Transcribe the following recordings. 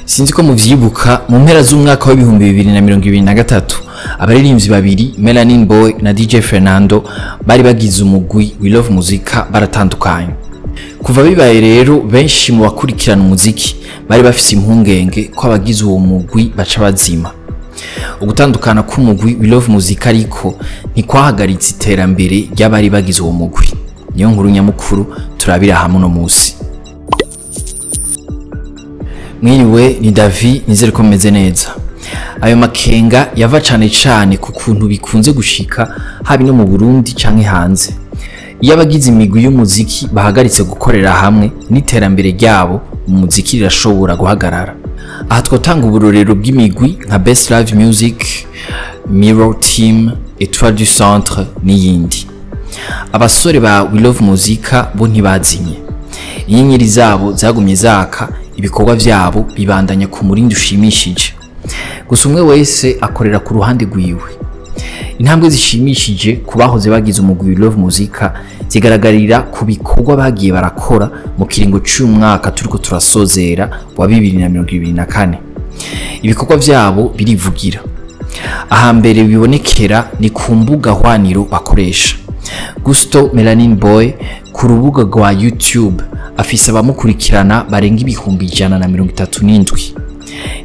Sinzi ko muvyibuka mu mpera z'umwaka wa 2023 abaririmbyi babiri Melanin Boy na DJ Fernando bari bagize umugwi wa Love Muzika baratandukanye. Kuva bibaye rero benshi mu bakurikirana umuziki bari bafise impungenge ko abagize uwo mugwi baca bazima. Ugutandukana k'umugwi wa Love Muzika ariko ntikwahagaritse iterambere ry'abari bagize uwo mugwi. Niyo nkuru nyamukuru turabira hamwe no Musi. Mwiriwe ni Davi, nizere ko meze neza. Ayo makenga yava cane ku kuntu bikunze gushika habi no mu Burundi canke hanze. Iyo abagize imigwi y'umuziki bahagaritse gukorera hamwe n'iterambere ryabo mu muziki rirashobora guhagarara. Aha twotanga uburorero bw'imigwi nka Best Live Music, Mirror Team, Etoile du Centre n'iyindi. Abasore ba Love Muzika bo ntibazimye. Inyenyeri zabo zagumye zaka, ibikorwa vyabo bibandanya ku murindi ushimishije. Gusa umwe wese akorera ku ruhande rwiwe. Intambwe zishimishije kubahoze bagize umugwi Love Muzika zigaragarira ku bikorwa bagiye barakora mu kiringo cy'umwaka turiko turasozera wa 2024. Ibikorwa vyabo birivugira. Ahambere bibonekera ni ku mbuga hwaniro bakoresha. Gusto Melanin Boy ku rubuga rwa YouTube afise abamukurikirana barenga 137.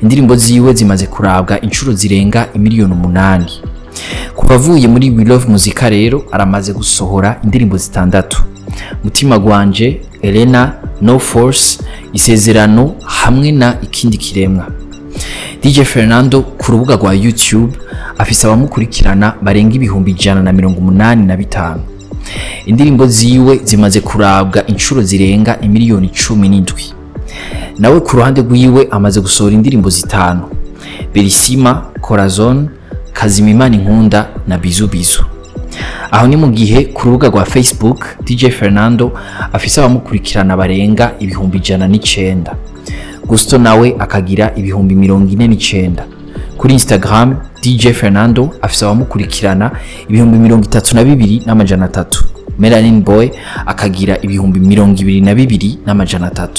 Indirimbo ziwe zimaze kurabwa inshuro zirenga 8,000,000. Kuva avuye muri Love Muzika rero aramaze gusohora indirimbo zitandatu: Mutima gwanje, Elena, No Force, Isezerano hamwe na Ikindi Kiremwa. DJ Fernando ku rubuga rwa YouTube afise abamukurikirana barenga 185. Indirimbo ziwe zimaze kurabwa inshuro zirenga 1,17,000. Nawe ku ruhande rwiwe amaze gusohora indirimbo zitanu: Berisima, Corazon, Kazimimana Inkunda na Bizu Bizu. Aho ni mu gihe ku rubuga rwa Facebook DJ Fernando afise abamukurikirana barenga 109. Gusto nawe akagira 49. Kuri Instagram DJ Fernando afise abamukurikirana 32,300. Melanin Boy akagira 22,300.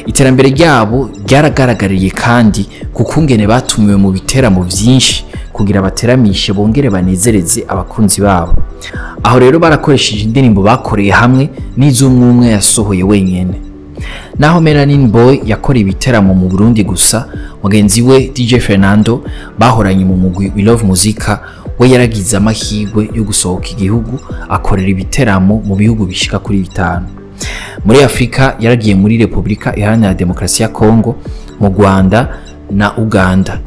Iterambere ryabo ryaragaragariye kandi kukungene batumiwe mu biteramo vyinshi kugira bateramishe bongere banezereze abakunzi babo. Aho rero barakoresheje indirimbo bakoreye hamwe n'iz'umwe yasohoye wenyene. Naho Melanin Boy yakora ibiteramo mu Burundi gusa, mugenzi we DJ Fernando bahoranye mu mugwi wa Love Muzika we yaragize amahirwe yo gusohoka igihugu akorera ibiteramo mu bihugu bishika kuri 5. Muri Afrika yaragiye muri Republika Iharanira Demokarasi ya Kongo, mu Rwanda na Uganda.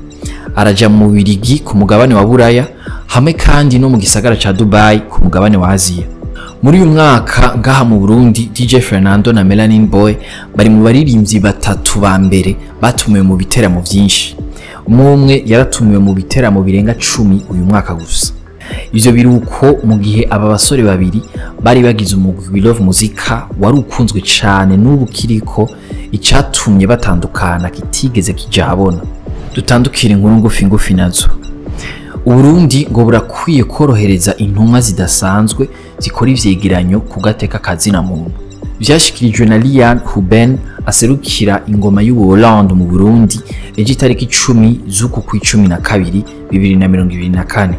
Araja mu Birigi ku mugabane wa Buraya hamwe kandi no mu gisagara ca Dubai ku mugabane wa Aziya. Muri uyu mwaka ngaha mu Burundi DJ Fernando na Melanin Boy bari mu baririmbyi batatu ba mbere batumiwe mu biteramo vyinshi. Umwe yaratumiwe mu biteramo birenga 10 uyu mwaka gusa. Ivyo biruko mu gihe aba basore babiri bari bagize umugwi wa Love Muzika wari ukunzwe cyane n'ubu kiriko icatumye batandukana kitigeze kijabona. Dutandukire inkuru ngufi nazo. Uburundi ngo burakwiye korohereza intumwa zidasanzwe zikora ivyegeranyo ku gateka kazina muntu. Vyashikirijwe na Lian Huben aserukira ingoma y'u Hollande mu Burundi ejo itariki 10 z'uku kwa 12 2024.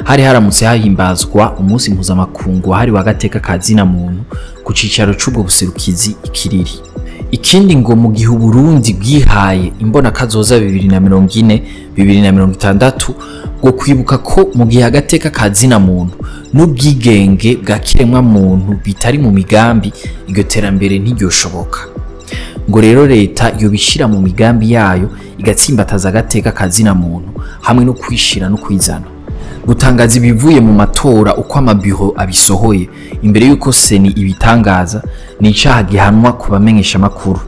Hari haramutse hahimbazwa umunsi mpuzamakungu hari wa gateka kazina muntu ku cicaro c'ubwo buserukizi ikiriri. Ikindi ngo mu gihe Burundi bwihaye imbona kazoza 2040 2060 ngo kwibuka ko mu gihe agateka kazina muntu n'ubwigenge bwa kiremwa muntu bitari mu migambi iryo terambere ntiryoshoboka. Ngo rero leta yo bishira mu migambi yayo igatsimbataza agateka kazina muntu hamwe no kwishira no kwizana. Gutangaza ibivuye mu matora uko amabiro abisohoye imbere yuko CENI ibitangaza ni icaha gihanwa ku bamenyesha makuru.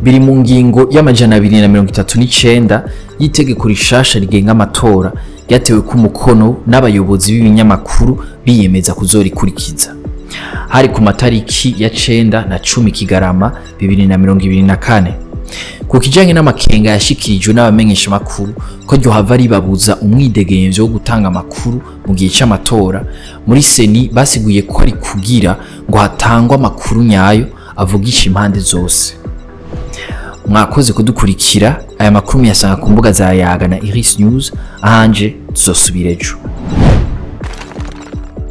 Biri mu ngingo y'amajana 239 y'itegeko rishasha rigenga amatora ryatewe ku mukono n'abayobozi b'ibinyamakuru biyemeza kuzorikurikiza. Hari ku matariki ya 9 na 10 Kigarama 2024. Ku kijanye n'amakenga yashikirijwe n'abamenyesha makuru ko ryo hava ribabuza umwidegemvyo wo gutanga amakuru mu gihe c'amatora, muri CENI basiguye ko ari kugira ngo hatangwa amakuru nyayo avugisha impande zose. mwakoze kudukurikira. Aya makuru yasanga ku mbuga za Yaga na Iris News, ahanje tuzosubira ejo.